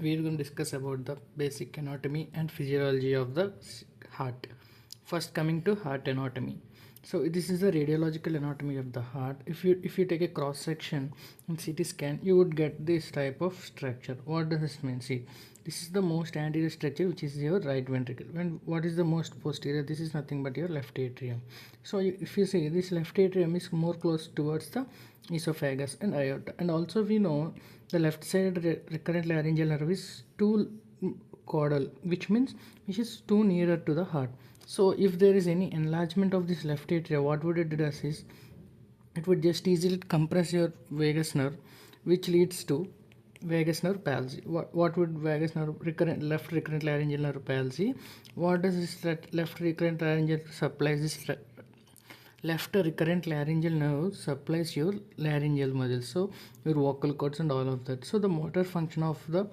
we are going to discuss about the basic anatomy and physiology of the heart. First, coming to heart anatomy. So this is the radiological anatomy of the heart. If you take a cross section in CT scan, you would get this type of structure. What does this mean? See, this is the most anterior structure, which is your right ventricle. When what is the most posterior? This is nothing but your left atrium. So if you see, this left atrium is more close towards the esophagus and aorta, and also we know the left side recurrent laryngeal nerve is too caudal, which is too nearer to the heart. So if there is any enlargement of this left atria, what would it does is it would just easily compress your vagus nerve, which leads to vagus nerve palsy. What would vagus nerve left recurrent laryngeal nerve palsy? What does this left recurrent laryngeal supplies this left recurrent laryngeal nerve supplies your laryngeal muscles, so your vocal cords and all of that. So the motor function of the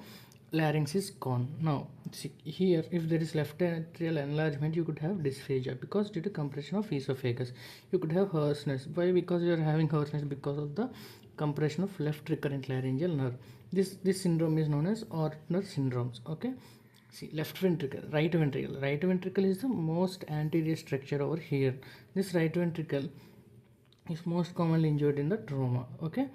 larynx is gone. Now see here, if there is left atrial enlargement, you could have dysphagia because due to compression of esophagus. You could have hoarseness. Why? Because you are having hoarseness because of the compression of left recurrent laryngeal nerve. This syndrome is known as Ortner syndromes. Okay. See, left ventricle, right ventricle. Right ventricle is the most anterior structure over here. This right ventricle is most commonly injured in the trauma. Okay.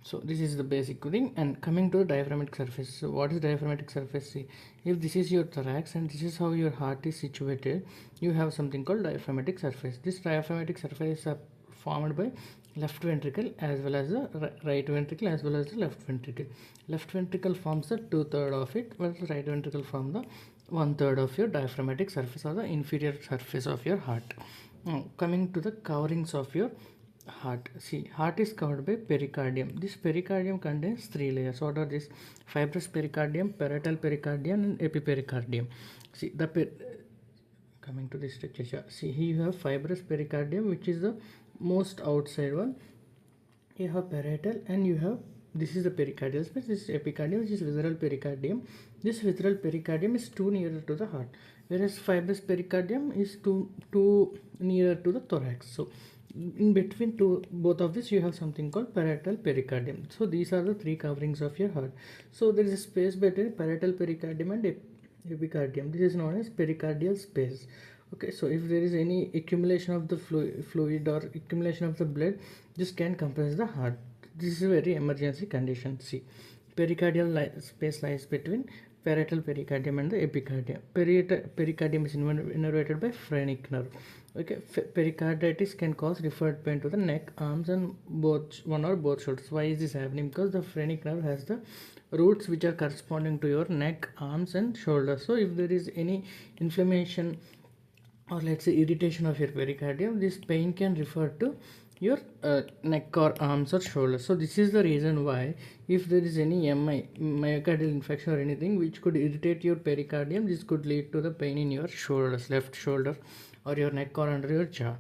So this is the basic thing. And coming to the diaphragmatic surface. So what is diaphragmatic surface? See, if this is your thorax and this is how your heart is situated, you have something called diaphragmatic surface. This diaphragmatic surface is formed by left ventricle as well as the right ventricle as well as the left ventricle. Left ventricle forms the 2/3 of it, while the right ventricle forms the 1/3 of your diaphragmatic surface or the inferior surface of your heart. Now, coming to the coverings of your heart. See, heart is covered by pericardium. This pericardium contains 3 layers. What are these? Fibrous pericardium, parietal pericardium, and epipericardium. See, coming to this structure. See, here you have fibrous pericardium, which is the most outside one. You have parietal, and you have, this is the pericardial space. This is epicardium, which is visceral pericardium. This visceral pericardium is too nearer to the heart, whereas fibrous pericardium is too nearer to the thorax. So in between both of this, you have something called parietal pericardium. So these are the 3 coverings of your heart. So there is a space between parietal pericardium and epicardium. This is known as pericardial space. Okay, so if there is any accumulation of the fluid or accumulation of the blood, this can compress the heart. This is a very emergency condition. See, pericardial space lies between parietal pericardium and the epicardium. Pericardium is innervated by phrenic nerve. Okay, pericarditis can cause referred pain to the neck, arms, and one or both shoulders. Why is this happening? Because the phrenic nerve has the roots which are corresponding to your neck, arms, and shoulders. So if there is any inflammation or let's say irritation of your pericardium, this pain can refer to your neck or arms or shoulders. So this is the reason why if there is any myocardial infection or anything which could irritate your pericardium, this could lead to the pain in your shoulders, left shoulder or your neck or under your jaw.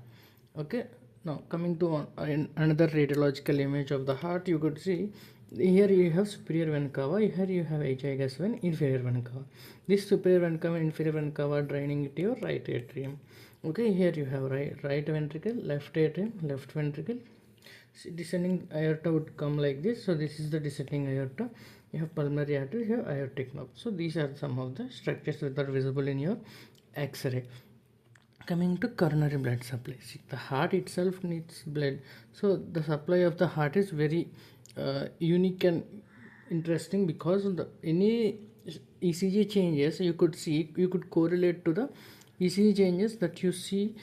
Okay, now coming to another radiological image of the heart, you could see here you have superior vena cava, here you have achievous vein, inferior vena cava. This superior vena cava and inferior vena cava draining into your right atrium. Okay, here you have right ventricle, left atrium, left ventricle. See, descending aorta would come like this. So this is the descending aorta. You have pulmonary artery, you have aortic nerve. So these are some of the structures that are visible in your X-ray. Coming to coronary blood supply. See, the heart itself needs blood. So the supply of the heart is very unique and interesting because any ECG changes you could correlate to the ECG changes that you see.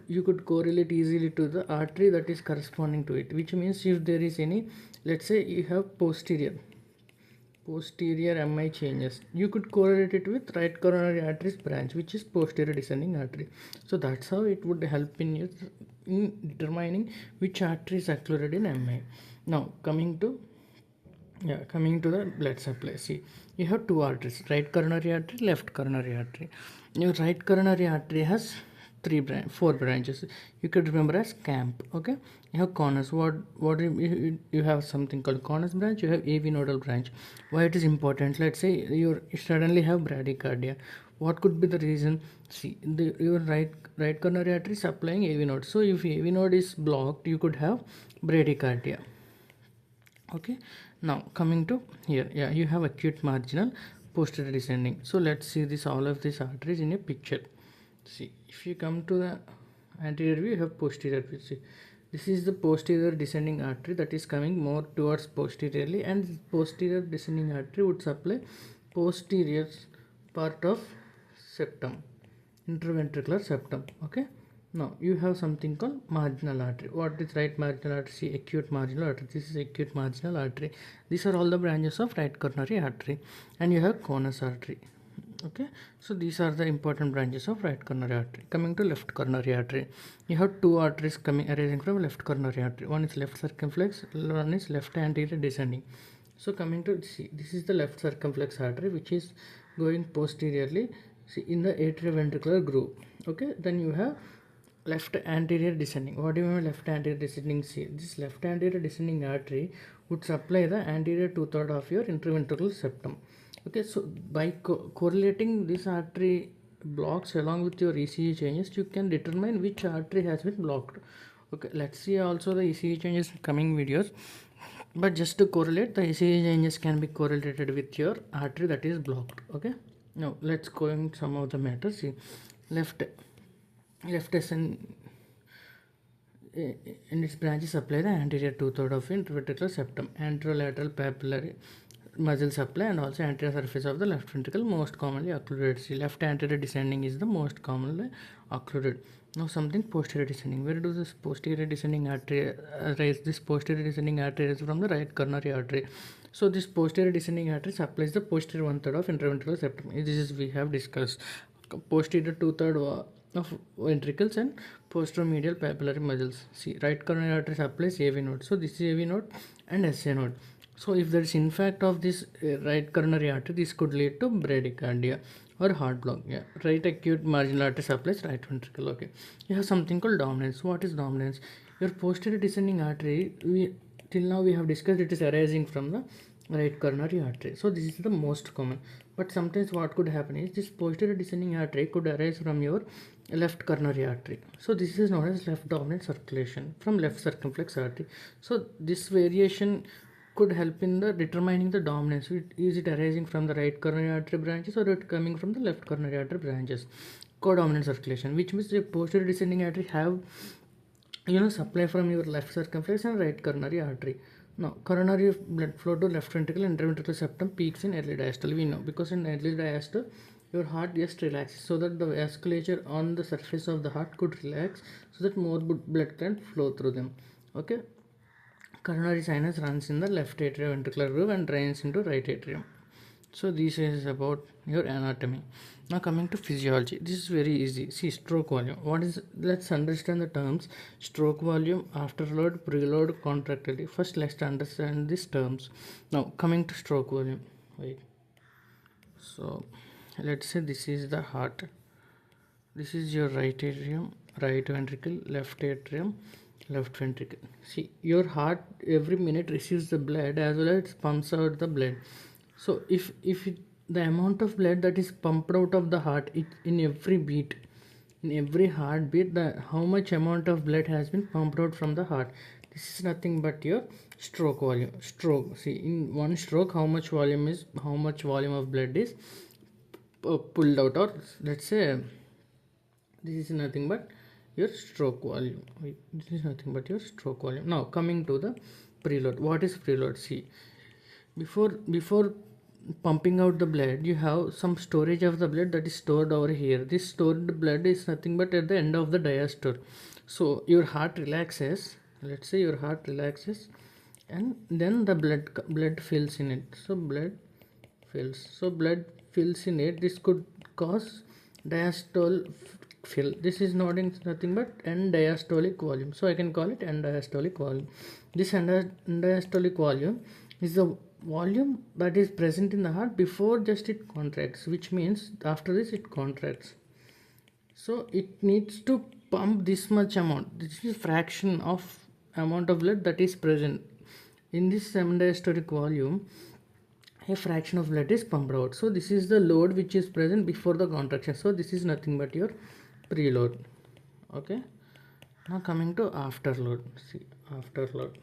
You could correlate easily to the artery that is corresponding to it, which means if there is any, let's say you have posterior MI changes, you could correlate it with right coronary arteries branch, which is posterior descending artery. So that's how it would help in determining which artery is occluded in MI. Now coming to the blood supply. See, you have 2 arteries, right coronary artery, left coronary artery. Your right coronary artery has 4 branches. You could remember as camp. Okay, you have conus. You have something called conus branch, you have AV nodal branch. Why it is important? Let's say you suddenly have bradycardia. What could be the reason? See, your right coronary artery is supplying AV node. So if AV node is blocked, you could have bradycardia. Okay, now coming to here, you have acute marginal posterior descending. So let's see this all of these arteries in a picture. See, if you come to the anterior view, you have posterior view. See, this is the posterior descending artery that is coming more towards posteriorly, and this posterior descending artery would supply posterior part of septum, interventricular septum. Okay. Now you have something called marginal artery. What is right marginal artery? See, acute marginal artery. This is acute marginal artery. These are all the branches of right coronary artery, and you have conus artery. Okay, so these are the important branches of right coronary artery. Coming to left coronary artery, you have two arteries coming arising from left coronary artery. One is left circumflex, one is left anterior descending. So coming to see, this is the left circumflex artery which is going posteriorly, see, in the atrioventricular groove. Okay, then you have left anterior descending. What do you mean left anterior descending? See, this left anterior descending artery would supply the anterior 2/3 of your interventricular septum. Okay, so by correlating this artery blocks along with your ECG changes, you can determine which artery has been blocked. Okay, let's see also the ECG changes in coming videos, but just to correlate, the ECG changes can be correlated with your artery that is blocked. Okay, now let's go in some of the matters. See, left descend in its branches supply the anterior 2/3 of interventricular septum, anterolateral papillary muscle supply, and also anterior surface of the left ventricle, most commonly occluded. See, left anterior descending is the most commonly occluded. Now something posterior descending. Where does this posterior descending artery arise? This posterior descending artery is from the right coronary artery. So this posterior descending artery supplies the posterior 1/3 of interventricular septum. This is we have discussed. Posterior 2/3 of ventricles and posteromedial papillary muscles. See, right coronary artery supplies AV node. So this is AV node and SA node. So if there is infarct of this right coronary artery, this could lead to bradycardia or heart block. Yeah, right acute marginal artery supplies right ventricle. Okay, you have something called dominance. What is dominance? Your posterior descending artery, till now we have discussed, it is arising from the right coronary artery. So this is the most common. But sometimes what could happen is this posterior descending artery could arise from your left coronary artery. So this is known as left dominant circulation from left circumflex artery. So this variation could help in the determining the dominance. Is it arising from the right coronary artery branches or it coming from the left coronary artery branches? Codominant circulation, which means the posterior descending artery have supply from your left circumflex and right coronary artery. Now coronary blood flow to left ventricle and interventricular septum peaks in early diastole. We know because in early diastole your heart just relaxes so that the vasculature on the surface of the heart could relax so that more blood can flow through them. Okay, coronary sinus runs in the left atrioventricular groove and drains into right atrium. So this is about your anatomy. Now coming to physiology, this is very easy. See, stroke volume. What is? Let's understand the terms. Stroke volume, afterload, preload, contractility. First, let's understand these terms. Now coming to stroke volume. Wait. So let's say this is the heart. This is your right atrium, right ventricle, left atrium, left ventricle. See, your heart every minute receives the blood as well as it pumps out the blood. So if the amount of blood that is pumped out of the heart, in every beat, in every heartbeat, how much amount of blood has been pumped out from the heart, this is nothing but your stroke volume. Stroke, see, in one stroke how much volume of blood is pulled out, or let's say this is nothing but your stroke volume. This is nothing but your stroke volume. Now coming to the preload. What is preload? See, before pumping out the blood, you have some storage of the blood that is stored over here. This stored blood is nothing but at the end of the diastole. So your heart relaxes. Let's say your heart relaxes, and then the blood fills in it. So blood fills in it. This could cause diastole fill. This is nothing but end diastolic volume. So I can call it end diastolic volume. This end diastolic volume is the volume that is present in the heart before just it contracts, which means after this it contracts. So it needs to pump this much amount. This is fraction of amount of blood that is present in this end diastolic volume. A fraction of blood is pumped out. So this is the load which is present before the contraction. So this is nothing but your preload. Okay, now coming to afterload. See, afterload.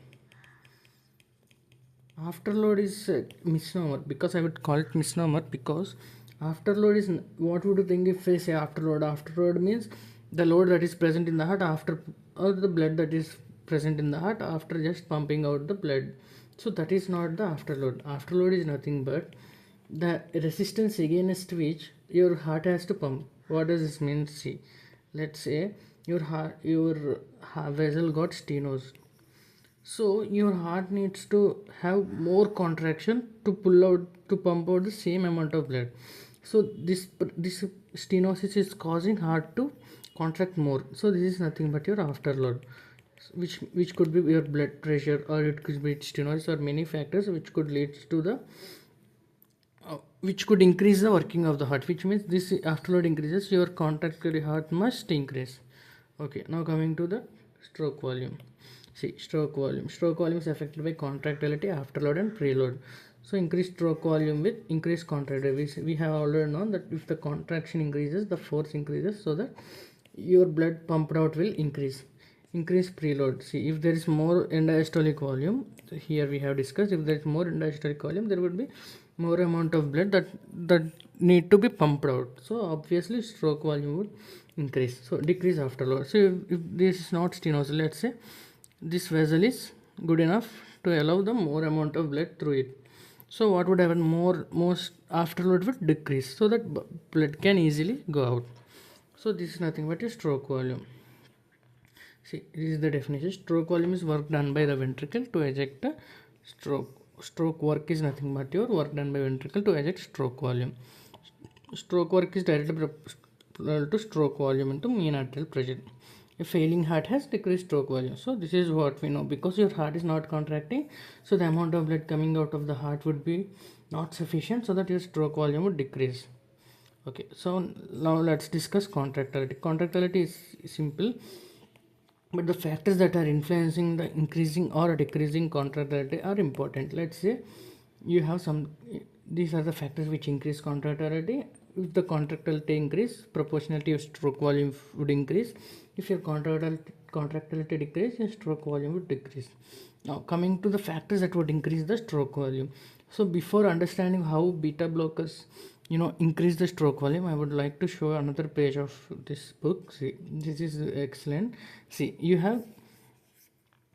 Afterload is a misnomer, because I would call it misnomer, because afterload is what would you think if I say afterload? Afterload means the load that is present in the heart after, or the blood that is present in the heart after just pumping out the blood. So that is not the afterload. Afterload is nothing but the resistance against which your heart has to pump. What does this mean? See, let's say your vessel got stenosed, so your heart needs to have more contraction to pull out, to pump out the same amount of blood. So this stenosis is causing heart to contract more. So this is nothing but your afterload, which could be your blood pressure, or it could be stenosis, or many factors which could lead to the which could increase the working of the heart, which means this afterload increases, your contracted heart must increase. Okay, now coming to the stroke volume. See, stroke volume is affected by contractility, afterload and preload. So increased stroke volume with increased contractility, we have already known that if the contraction increases, the force increases, so that your blood pumped out will increase preload. See, if there is more end diastolic volume, here we have discussed, if there is more end diastolic volume, there would be more amount of blood that need to be pumped out. So obviously stroke volume would increase. So decrease afterload. So if this is not stenosis, let's say this vessel is good enough to allow the more amount of blood through it. So what would happen? Most afterload would decrease, so that blood can easily go out. So this is nothing but a stroke volume. See, this is the definition. Stroke volume is work done by the ventricle to eject a stroke. Stroke work is nothing but your work done by ventricle to eject stroke volume. Stroke work is directly proportional to stroke volume into mean arterial pressure. A failing heart has decreased stroke volume. So this is what we know, because your heart is not contracting, so the amount of blood coming out of the heart would be not sufficient, so that your stroke volume would decrease. Okay, so now let's discuss contractility. Contractility is simple, but the factors that are influencing the increasing or decreasing contractility are important. Let's say you have some, these are the factors which increase contractility. If the contractility increase, proportionality of stroke volume would increase. If your contractility decrease, your stroke volume would decrease. Now coming to the factors that would increase the stroke volume. So before understanding how beta blockers increase the stroke volume, I would like to show another page of this book. See, this is excellent. See, you have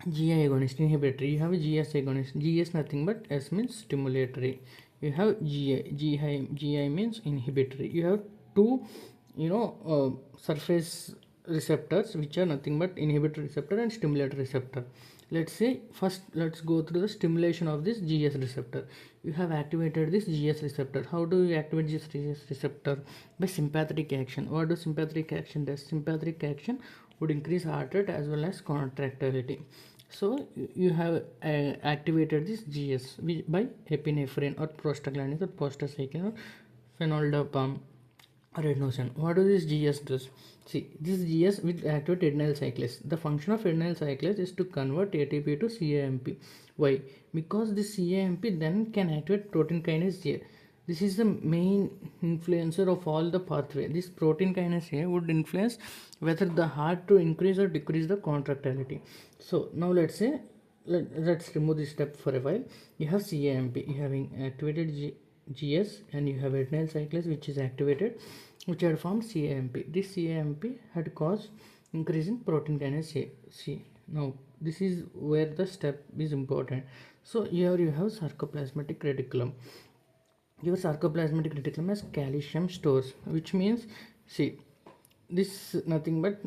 GI agonist inhibitory, you have a GS agonist. GS nothing but S means stimulatory. You have GI means inhibitory. You have two surface receptors which are nothing but inhibitory receptor and stimulatory receptor. Let's say first let's go through the stimulation of this GS receptor. You have activated this GS receptor. How do you activate this GS receptor? By sympathetic action. What does sympathetic action does? Sympathetic action would increase heart rate as well as contractility. So you have activated this GS by epinephrine or prostaglandins or prostacyclin or phenoldiazepam or adenosine. What does this GS does? See, this GS will activate adenyl cyclase. The function of adenyl cyclase is to convert ATP to CAMP. Why? Because this CAMP then can activate protein kinase A. This is the main influencer of all the pathway. This protein kinase A would influence whether the heart to increase or decrease the contractility. So now let's say, let's remove this step for a while. You have CAMP, you have activated GS, and you have adenyl cyclase which is activated, which had formed CAMP. This CAMP had caused increase in protein kinase A. See, now this is where the step is important. So here you have sarcoplasmatic reticulum. Your sarcoplasmatic reticulum has calcium stores, which means, see, this nothing but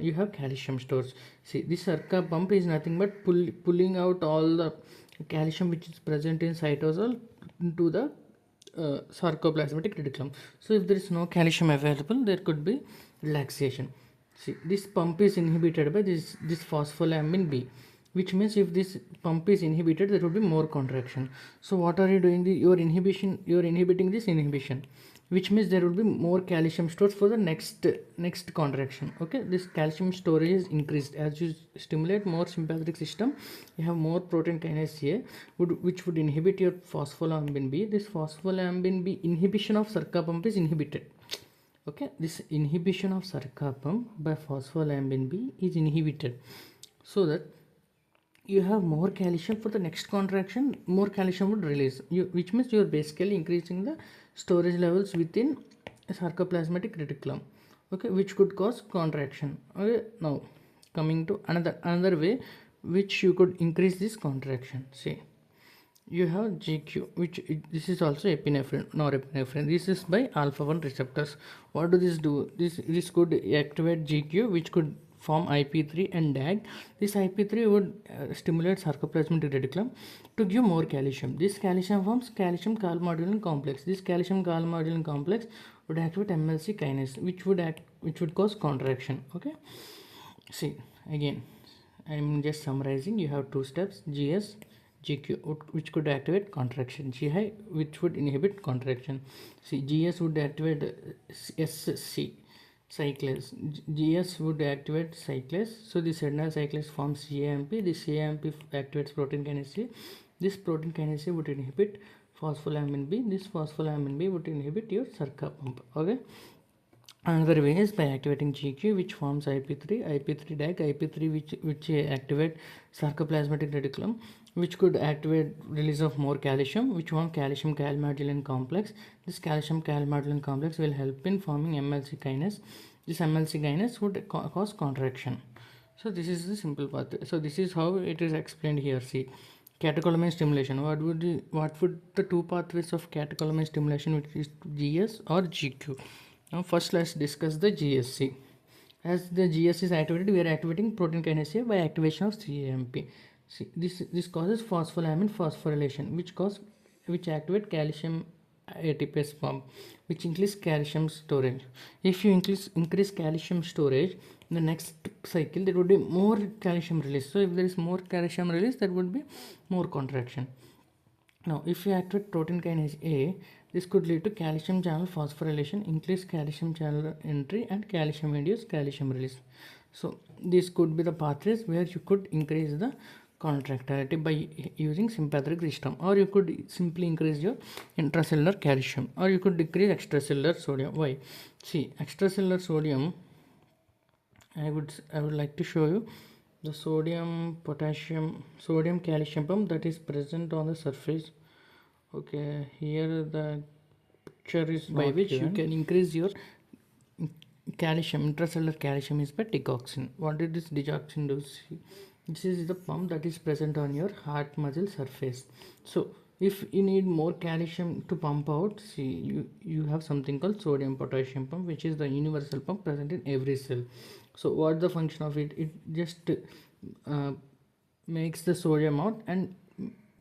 you have calcium stores. See, this sarca pump is nothing but pulling out all the calcium which is present in cytosol into the sarcoplasmatic reticulum. So if there is no calcium available, there could be relaxation. See, this pump is inhibited by this phospholamine B, which means if this pump is inhibited, there will be more contraction. So what are you doing? You're inhibiting this inhibition, which means there will be more calcium stores for the next contraction. Okay, this calcium storage is increased as you stimulate more sympathetic system. You have more protein kinase A, which would inhibit your phospholamine B. This phospholamine B inhibition of sarca pump is inhibited. Okay, this inhibition of sarca pump by phospholamine B is inhibited, so that you have more calcium. For the next contraction, more calcium would release, which means you're basically increasing the storage levels within a sarcoplasmatic reticulum, okay, which could cause contraction. Okay, now coming to another way which you could increase this contraction. See, you have GQ, which this is also epinephrine, norepinephrine. This is by alpha 1 receptors. What do this do? This could activate GQ, which could form IP3 and DAG. This IP3 would stimulate sarcoplasmic reticulum to give more calcium. This calcium forms calcium calmodulin complex. This calcium calmodulin complex would activate MLC kinase, which would cause contraction. Okay. See, again, I'm just summarizing. You have two steps: GS, GQ, which could activate contraction; GI, which would inhibit contraction. See, GS would activate SC cyclase. GS would activate cyclase. So the adenyl cyclase forms CAMP. This CAMP activates protein kinase C. This protein kinase C would inhibit phospholamine B. This phospholamine B would inhibit your SERCA pump. Okay. Another way is by activating GQ, which forms IP3 DAG, IP3 which activate sarcoplasmatic reticulum, which could activate release of more calcium, which form calcium calmodulin complex. This calcium calmodulin complex will help in forming MLC kinase. This MLC kinase would cause contraction. So this is the simple path. So this is how it is explained here. See, catecholamine stimulation. What would the two pathways of catecholamine stimulation, which is GS or GQ? Now first let's discuss the GSC. As the GS is activated, we are activating protein kinase A by activation of CAMP. See, this causes phospholamine phosphorylation, which activate calcium ATPase pump, which increase calcium storage. If you increase calcium storage, in the next cycle there would be more calcium release. So if there is more calcium release, there would be more contraction. Now, if you activate protein kinase A, this could lead to calcium channel phosphorylation, increased calcium channel entry, and calcium-induced calcium release. So, this could be the pathways where you could increase the contractility by using sympathetic system, or you could simply increase your intracellular calcium, or you could decrease extracellular sodium. Why? See, extracellular sodium, I would like to show you the sodium calcium pump that is present on the surface. Okay, here the picture is by which given. You can increase your calcium, intracellular calcium is by digoxin. What did this digoxin do? See, this is the pump that is present on your heart muscle surface. So if you need more calcium to pump out, see, you have something called sodium potassium pump, which is the universal pump present in every cell. So what the function of it? It just makes the sodium out and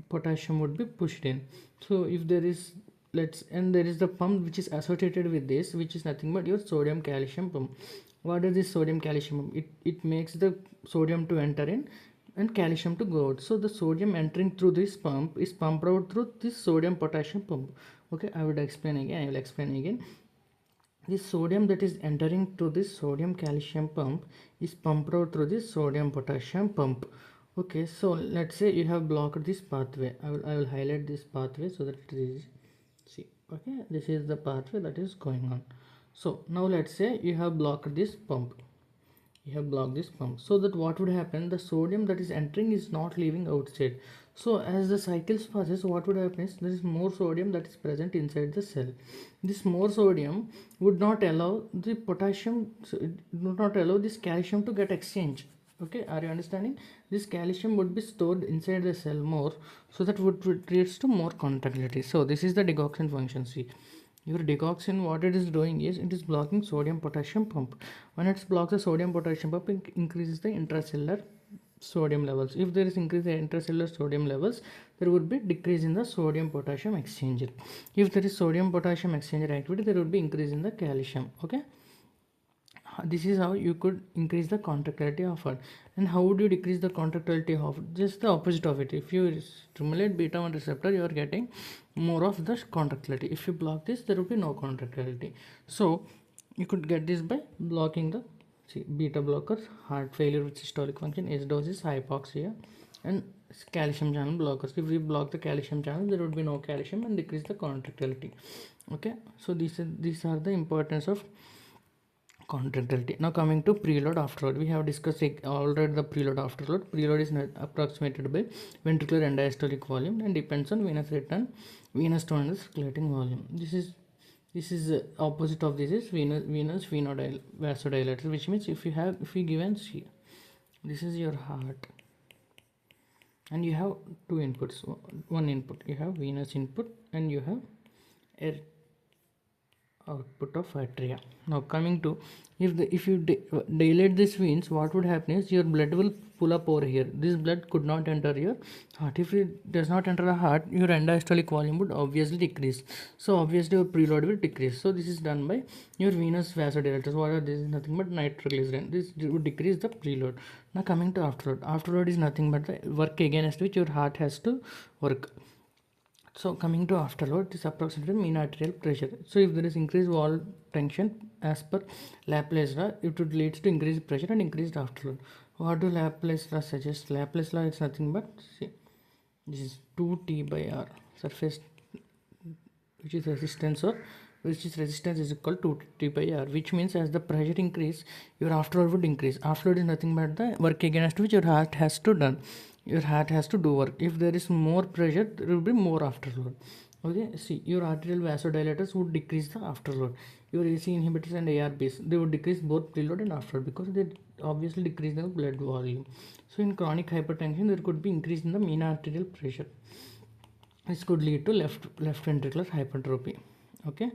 potassium would be pushed in. So if there is there is the pump which is associated with this, which is nothing but your sodium calcium pump. What is this sodium calcium pump? It makes the sodium to enter in and calcium to go out. So the sodium entering through this pump is pumped out through this sodium potassium pump. Okay, I will explain again. This sodium that is entering through this sodium calcium pump is pumped out through this sodium potassium pump. Okay, so let's say you have blocked this pathway. I will highlight this pathway so that it is, see, okay, this is the pathway that is going on. So now let's say you have blocked this pump. So that what would happen, the sodium that is entering is not leaving outside. So as the cycles passes, what would happen is there is more sodium that is present inside the cell. This more sodium would not allow the potassium, would not allow this calcium to get exchanged. Okay, are you understanding? This calcium would be stored inside the cell more, so that would leads to more contractility. So this is the digoxin function. See, your digoxin, what it is doing is it is blocking sodium potassium pump. When it blocks the sodium potassium pump, it increases the intracellular sodium levels. If there is increase in intracellular sodium levels, there would be decrease in the sodium potassium exchanger. If there is sodium potassium exchanger activity, there would be increase in the calcium. Okay, this is how you could increase the contractility of it. And how would you decrease the contractility of it? Just the opposite of it. If you stimulate beta 1 receptor, you are getting more of the contractility. If you block this, there would be no contractility. So you could get this by blocking the beta blockers, heart failure with systolic function, acidosis, hypoxia, and calcium channel blockers. If we block the calcium channel, there would be no calcium and decrease the contractility. Okay, so these are the importance of contractility. Now coming to preload afterload, we have discussed already the preload afterload. Preload is approximated by ventricular and diastolic volume and depends on venous rate and venous tone and circulating volume. This is opposite of this is venous vasodilator, which means if you given see, this is your heart and you have two inputs. One input, you have venous input and you have air output of atria. Now coming to, if you dilate these veins, what would happen is your blood will pull up over here. This blood could not enter your heart. If it does not enter the heart, your end-diastolic volume would obviously decrease. So obviously your preload will decrease. So this is done by your venous vasodilators. What are this? Is nothing but nitroglycerin. This would decrease the preload. Now coming to afterload. Afterload is nothing but the work against which your heart has to work. So coming to afterload, this approximately mean arterial pressure. So if there is increased wall tension as per Laplace law, it would lead to increased pressure and increased afterload. What do Laplace law suggest? Laplace law is nothing but, see, this is 2T by R surface, which is resistance is equal to 2T by R, which means as the pressure increase, your afterload would increase. Afterload is nothing but the work against which your heart has to done. Your heart has to do work. If there is more pressure, there will be more afterload. Okay, see, your arterial vasodilators would decrease the afterload. Your AC inhibitors and ARBs, they would decrease both preload and afterload because they obviously decrease the blood volume. So in chronic hypertension, there could be increase in the mean arterial pressure. This could lead to left ventricular hypertrophy. Okay,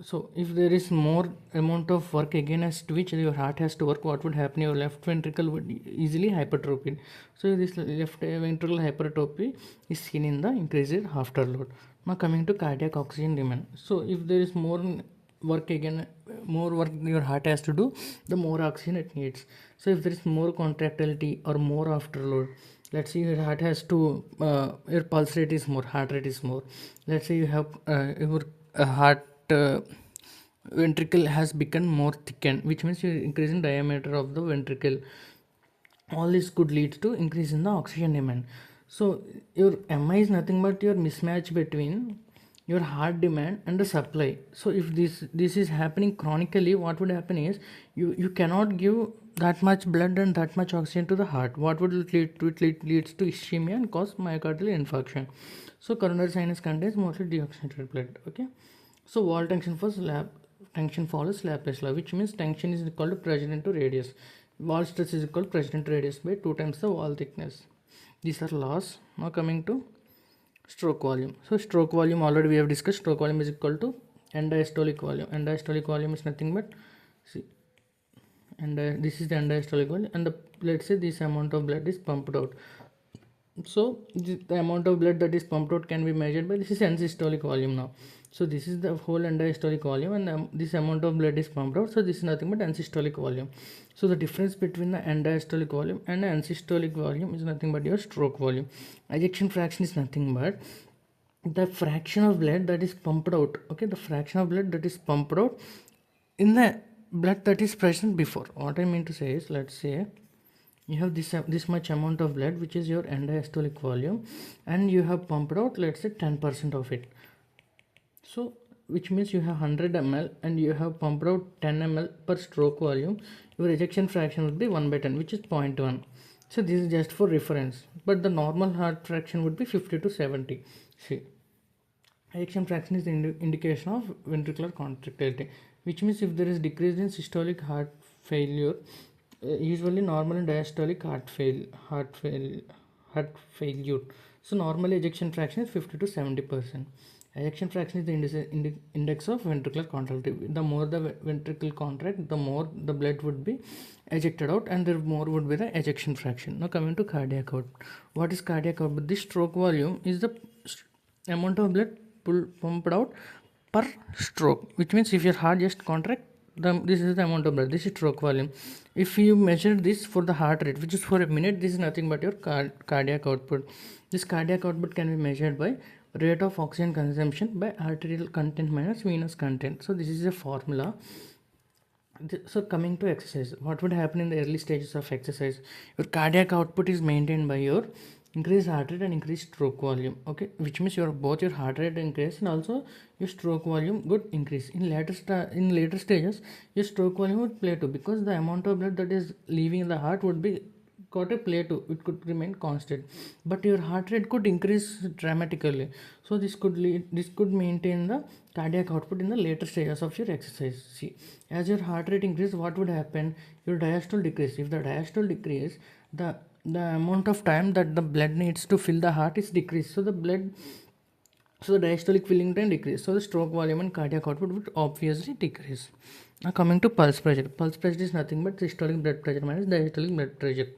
so if there is more amount of work against which your heart has to work, what would happen? Your left ventricle would easily hypertrophy. So this left ventricular hypertrophy is seen in the increased afterload. Now coming to cardiac oxygen demand. So if there is more work your heart has to do, the more oxygen it needs. So if there is more contractility or more afterload, let's say your heart has to your pulse rate is more, heart rate is more. Let's say you have your heart ventricle has become more thickened, which means you're increasing diameter of the ventricle. All this could lead to increase in the oxygen demand. So your MI is nothing but your mismatch between your heart demand and the supply. So if this is happening chronically, what would happen is you cannot give that much blood and that much oxygen to the heart. What would it lead to? It leads to ischemia and cause myocardial infarction. So coronary sinus contains mostly deoxygenated blood. Okay, so wall tension follows Laplace law, which means tension is equal to pressure into radius. Wall stress is equal to pressure into radius by 2 times the wall thickness. These are laws. Now coming to stroke volume. So stroke volume, already we have discussed. Stroke volume is equal to end-diastolic volume. End-diastolic volume is nothing but, see, and this is the end-diastolic volume, and let's say this amount of blood is pumped out. So the amount of blood that is pumped out can be measured by, this is end-systolic volume now. So this is the whole end-diastolic volume, and this amount of blood is pumped out. So this is nothing but end-systolic volume. So the difference between the end-diastolic volume and the end-systolic volume is nothing but your stroke volume. Ejection fraction is nothing but the fraction of blood that is pumped out. Okay, the fraction of blood that is pumped out in the blood that is present before. What I mean to say is, let's say you have this much amount of blood, which is your end-diastolic volume, and you have pumped out, let's say, 10% of it. So which means you have 100 ml and you have pumped out 10 ml per stroke volume. Your ejection fraction would be 1 by 10, which is 0.1. So this is just for reference, but the normal heart fraction would be 50 to 70. See, ejection fraction is the indication of ventricular contractility, which means if there is decrease in systolic heart failure, usually normal and diastolic heart failure. So normally ejection fraction is 50 to 70%. Ejection fraction is the index of ventricular contractility. The more the ventricle contract, the more the blood would be ejected out, and the more would be the ejection fraction. Now coming to cardiac output. What is cardiac output? This stroke volume is the amount of blood pumped out per stroke, which means if your heart just contract, this is the amount of blood. This is stroke volume. If you measure this for the heart rate, which is for a minute, this is nothing but your cardiac output. This cardiac output can be measured by rate of oxygen consumption by arterial content minus venous content. So this is a formula. So coming to exercise, what would happen in the early stages of exercise? Your cardiac output is maintained by your increase heart rate and increase stroke volume. Okay, which means your both your heart rate increase and also your stroke volume would increase. In later stages, your stroke volume would plateau because the amount of blood that is leaving the heart would be got a plateau. It could remain constant, but your heart rate could increase dramatically. So this could maintain the cardiac output in the later stages of your exercise. See, as your heart rate increase, what would happen? Your diastole decrease. If the diastole decrease, the amount of time that the blood needs to fill the heart is decreased. So the diastolic filling time decrease. So the stroke volume and cardiac output would obviously decrease. Now coming to pulse pressure. Pulse pressure is nothing but systolic blood pressure minus diastolic blood pressure.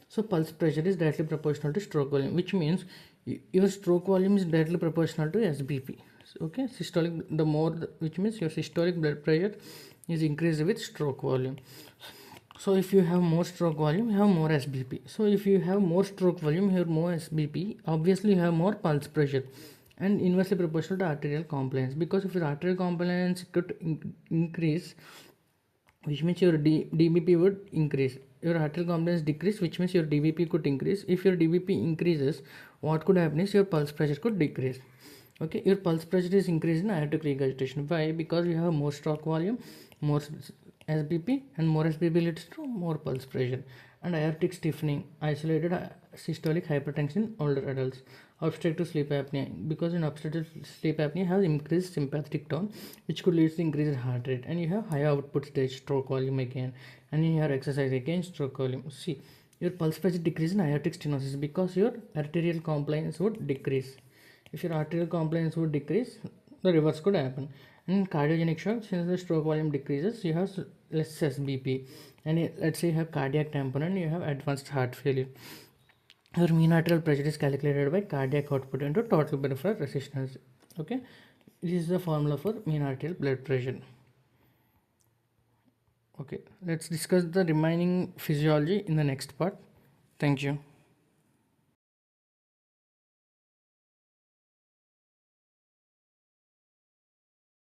So pulse pressure is directly proportional to stroke volume, which means your stroke volume is directly proportional to SBP. Okay, systolic, which means your systolic blood pressure is increased with stroke volume. So if you have more stroke volume, you have more SBP. So if you have more stroke volume, you have more SBP. Obviously, you have more pulse pressure, and inversely proportional to arterial compliance. Because if your arterial compliance could increase, which means your DBP would increase. Your arterial compliance decrease, which means your DBP could increase. If your DBP increases, what could happen is your pulse pressure could decrease. Okay, your pulse pressure is increased in aortic regurgitation. Why? Because you have more stroke volume, more SBP, and more SBP leads to more pulse pressure. And aortic stiffening, isolated systolic hypertension in older adults. Obstructive sleep apnea, because in obstructive sleep apnea you have increased sympathetic tone, which could lead to increased heart rate, and you have high output stage stroke volume again, and in your exercise again stroke volume. See, your pulse pressure decrease in aortic stenosis because your arterial compliance would decrease. If your arterial compliance would decrease, the reverse could happen. And in cardiogenic shock, since the stroke volume decreases, you have less SBP, and let's say you have cardiac tamponade, you have advanced heart failure. Your mean arterial pressure is calculated by cardiac output into total peripheral resistance. Okay, this is the formula for mean arterial blood pressure. Okay, let's discuss the remaining physiology in the next part. Thank you.